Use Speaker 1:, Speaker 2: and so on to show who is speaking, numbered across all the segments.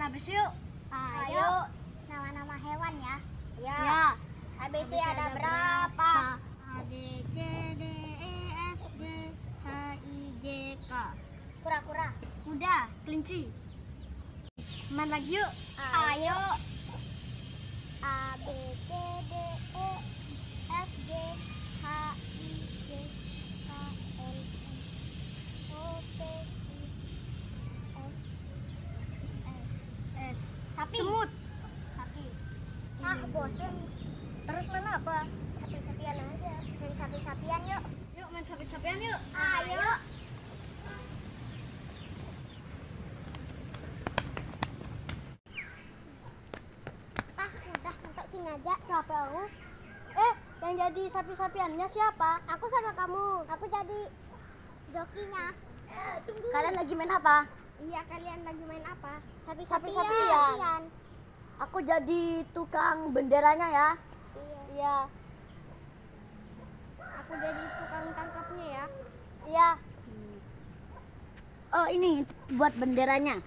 Speaker 1: ABC yuk.
Speaker 2: Ayo. Nama-nama hewan ya.
Speaker 1: Ya.
Speaker 2: ABC ada berapa?
Speaker 1: A, B, C, D, E, F, G, H, I, J, K.
Speaker 2: Kura-kura.
Speaker 1: Udah, kelinci. Main lagi yuk.
Speaker 2: Ayo. A, B, C, D, E, F, G, H, I, J, K, L, M, O, P, Q, S,
Speaker 1: S.
Speaker 2: Sapi.
Speaker 1: Semut.
Speaker 2: Sapi. Bosen. Terus mana apa? Sapi-sapian aja. Main sapi-sapian yuk.
Speaker 1: Yuk main sapi-sapian yuk.
Speaker 2: Ayo. Udah sampai sini aja.
Speaker 1: Capek aku. Yang jadi sapi-sapiannya siapa?
Speaker 2: Aku sama kamu. Aku jadi jokinya. Tunggu.
Speaker 1: Kalian lagi main apa?
Speaker 2: Iya, kalian lagi main apa?
Speaker 1: Sapi-sapian. Aku jadi tukang benderanya ya. Iya.
Speaker 2: Aku jadi tukang tangkapnya ya.
Speaker 1: Iya. Oh, ini buat benderanya.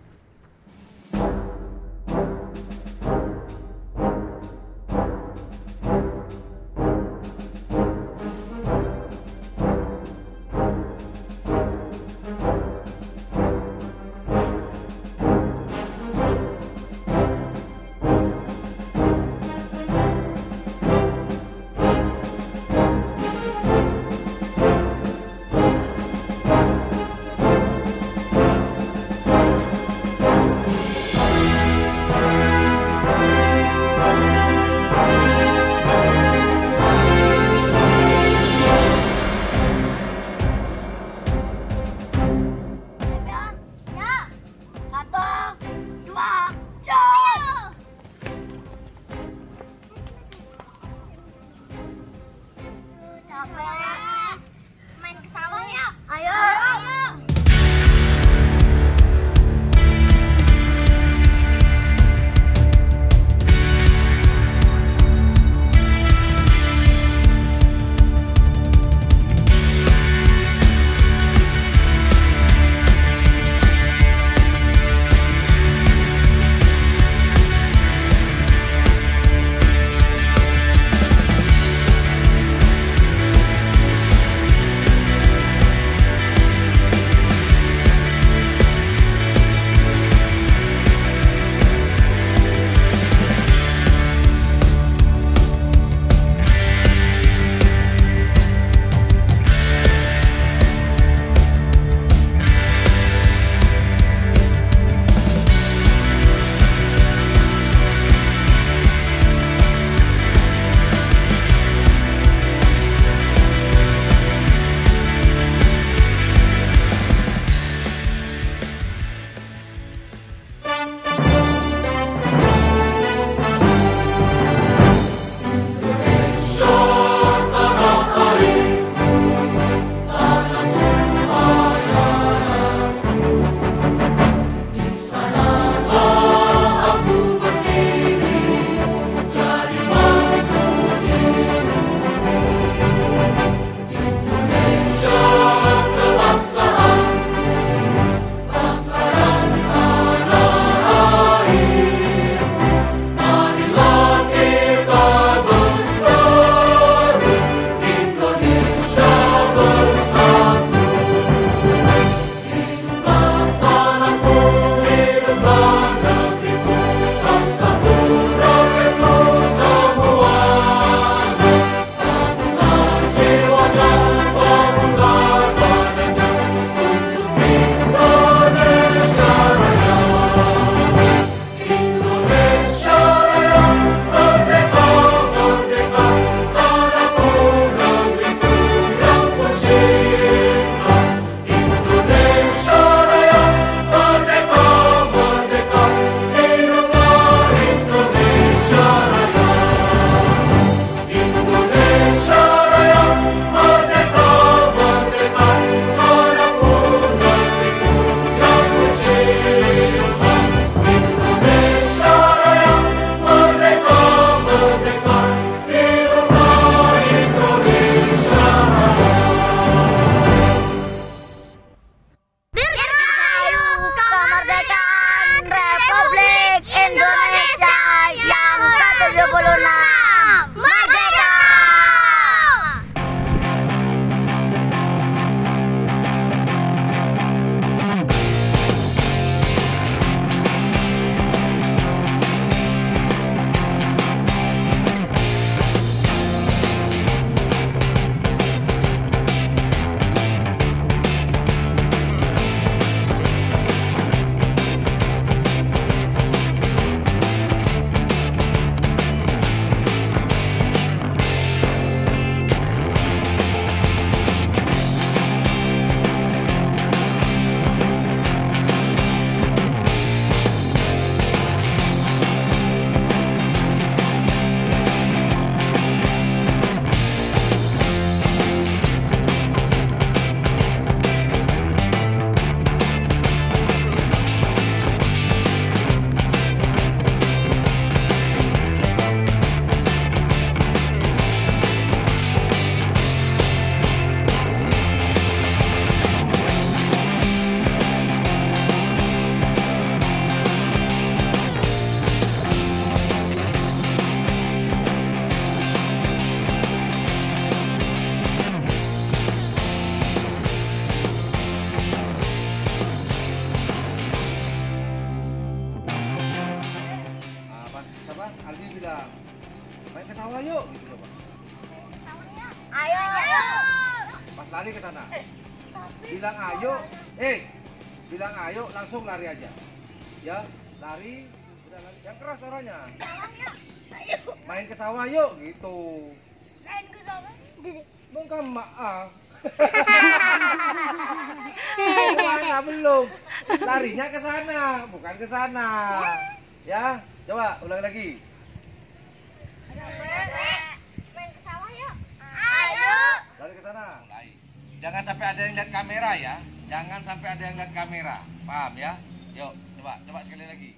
Speaker 3: Coba Aldi bilang, main ke sawah yuk. Gitu coba.
Speaker 2: Ayo, ayo.
Speaker 3: Pas lari ke sana. Bilang ayo, bilang ayo langsung lari aja. Ya, lari, udah lari. Yang keras suaranya. Main ke sawah yuk, gitu.
Speaker 2: Main ke sawah.
Speaker 3: Bukan maaf. Mana belum? Larinya ke sana, bukan ke sana. Ya, coba ulang lagi.
Speaker 2: Main ke sawah yuk. Ayo.
Speaker 3: Lari ke sana. Jangan sampai ada yang lihat kamera ya. Jangan sampai ada yang lihat kamera. Paham ya? Yuk, coba sekali lagi.